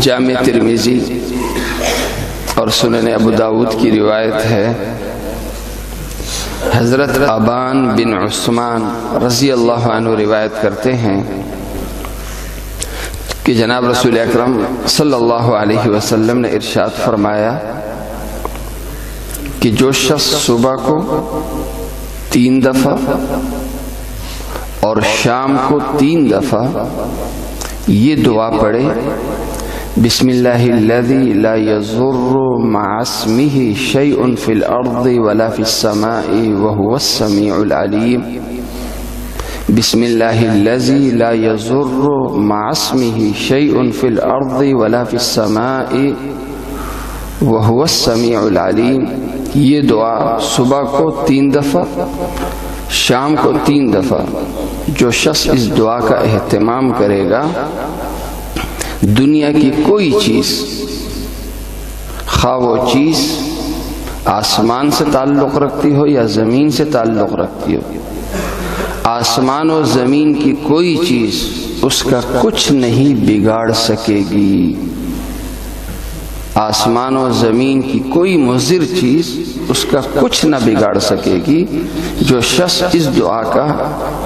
جامع ترمذی اور سنن ابو داود کی روایت ہے، حضرت ابان بن عثمان رضی اللہ عنہ روایت کرتے ہیں کہ جناب رسول اکرم صلی اللہ علیہ وسلم نے ارشاد فرمایا کہ جو شخص صبح کو 3 دفعہ اور شام کو 3 دفعہ یہ دعا پڑھے، بسم اللہ الذی لا یضر مع اسمہ شیء فی الارض ولا فی السماء وهو السمیع العلیم، بسم اللہ الذی لا یضر مع اسمہ شیء فی الارض ولا فی السماء وهو السمیع العلیم، یہ دعا صبح کو 3 دفعہ، شام کو 3 دفعہ جو شخص اس دعا کا اہتمام کرے گا، دنیا کی کوئی چیز، خواہ وہ چیز آسمان سے تعلق رکھتی ہو یا زمین سے تعلق رکھتی ہو، آسمان و زمین کی کوئی چیز اس کا کچھ نہیں بگاڑ سکے گی، آسمان و زمین کی کوئی مضر چیز اس کا کچھ نہ بگاڑ سکے گی جو شخص اس دعا کا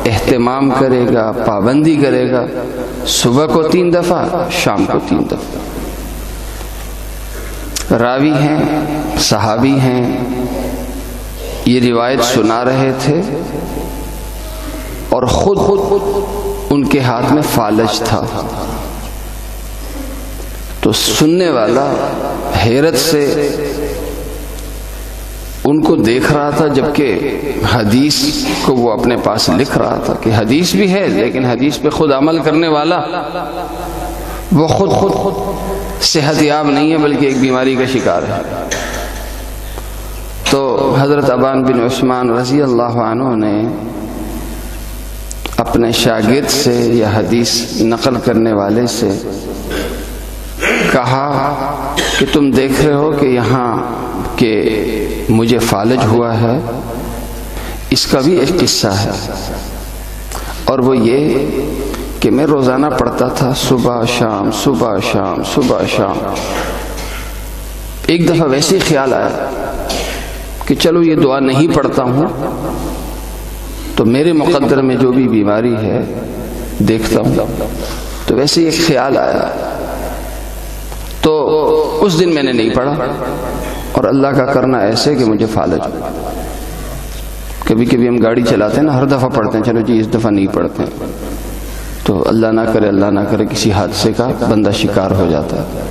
اہتمام کرے گا، پابندی کرے گا، صبح کو 3 دفعہ، شام کو 3 دفعہ۔ راوی ہیں، صحابی ہیں، یہ روایت سنا رہے تھے اور خود ان کے ہاتھ میں فالج تھا، تو سننے والا حیرت سے ان کو دیکھ رہا تھا، جبکہ حدیث کو وہ اپنے پاس لکھ رہا تھا کہ حدیث بھی ہے لیکن حدیث پہ خود عمل کرنے والا وہ خود صحت یاب نہیں ہے بلکہ ایک بیماری کا شکار ہے۔ تو حضرت ابان بن عثمان رضی اللہ عنہ نے اپنے شاگرد سے یا حدیث نقل کرنے والے سے کہا کہ تم دیکھ رہے ہو کہ یہاں کہ مجھے فالج ہوا ہے، اس کا بھی ایک قصہ ہے، اور وہ یہ کہ میں روزانہ پڑھتا تھا صبح شام صبح شام صبح شام۔ ایک دفعہ ویسے ہی خیال آیا کہ چلو یہ دعا نہیں پڑھتا ہوں تو میرے مقدر میں جو بھی بیماری ہے دیکھتا ہوں، تو ویسے ایک خیال آیا، تو اس دن میں نے نہیں پڑھا، اور اللہ کا کرنا ایسے کہ مجھے فالج ہو۔ کبھی کبھی ہم گاڑی چلاتے ہیں نا، ہر دفعہ پڑھتے ہیں، چلو جی اس دفعہ نہیں پڑھتے ہیں، تو اللہ نہ کرے کسی حادثے کا بندہ شکار ہو جاتا ہے۔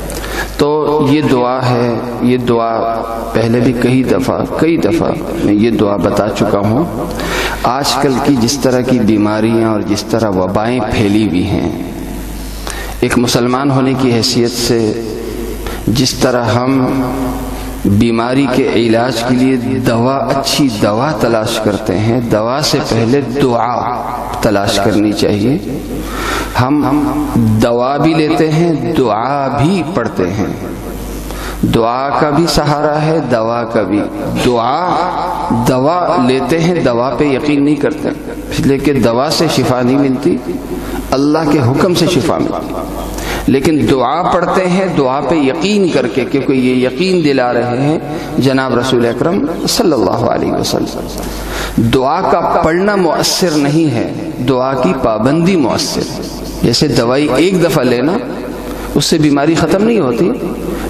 تو یہ دعا ہے، یہ دعا پہلے بھی کئی دفعہ میں یہ دعا بتا چکا ہوں۔ آج کل کی جس طرح کی بیماریاں اور جس طرح وبائیں پھیلی ہوئی ہیں، ایک مسلمان ہونے کی حیثیت سے جس طرح ہم بیماری کے علاج کے لیے اچھی دوا تلاش کرتے ہیں، دوا سے پہلے دعا تلاش کرنی چاہیے۔ ہم دوا بھی لیتے ہیں، دعا بھی پڑھتے ہیں، دعا کا بھی سہارا ہے، دوا کا بھی۔ دوا لیتے ہیں، دوا پہ یقین نہیں کرتے، اس لیے کہ دوا سے شفا نہیں ملتی، اللہ کے حکم سے شفا ملتی، لیکن دعا پڑھتے ہیں دعا پہ یقین کر کے، کیونکہ یہ یقین دلا رہے ہیں جناب رسول اکرم صلی اللہ علیہ وسلم۔ دعا کا پڑھنا مؤثر نہیں ہے، دعا کی پابندی مؤثر ہے۔ جیسے دوائی ایک دفعہ لینا، اس سے بیماری ختم نہیں ہوتی،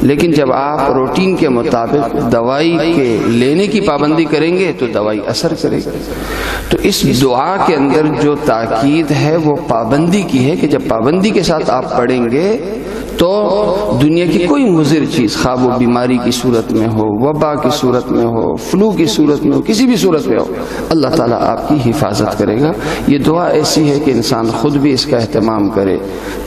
لیکن جب آپ روٹین کے مطابق دوائی کے لینے کی پابندی کریں گے تو دوائی اثر کرے گی۔ تو اس دعا کے اندر جو تاکید ہے وہ پابندی کی ہے کہ جب پابندی کے ساتھ آپ پڑھیں گے تو دنیا کی کوئی مضر چیز، خواہ وہ بیماری کی صورت میں ہو، وبا کی صورت میں ہو، فلو کی صورت میں ہو، کسی بھی صورت میں ہو، اللہ تعالیٰ آپ کی حفاظت کرے گا۔ یہ دعا ایسی ہے کہ انسان خود بھی اس کا اہتمام کرے،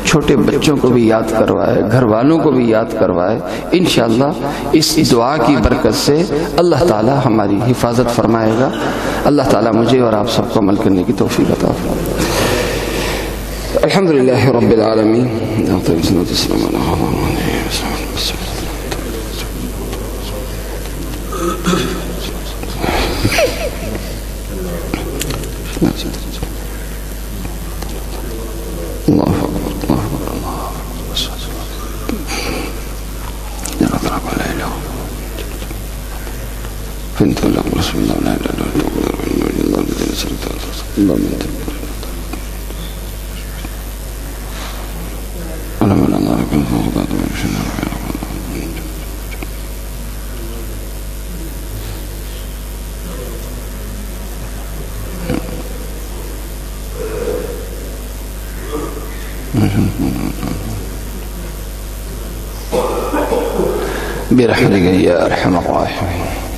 چھوٹے بچوں کو بھی یاد کروائے، گھر والوں کو بھی یاد کروائے۔ انشاءاللہ اس دعا کی برکت سے اللہ تعالیٰ ہماری حفاظت فرمائے گا۔ اللہ تعالیٰ مجھے اور آپ سب کو عمل کرنے کی توفیق عطا فرمائے۔ الحمدللہ رب العالمین۔ اللہ كنت لك رسول الله لا اله الا الله الذي سلك الله من ولا من الله كن فوق برحمتك يا ارحم الراحمين.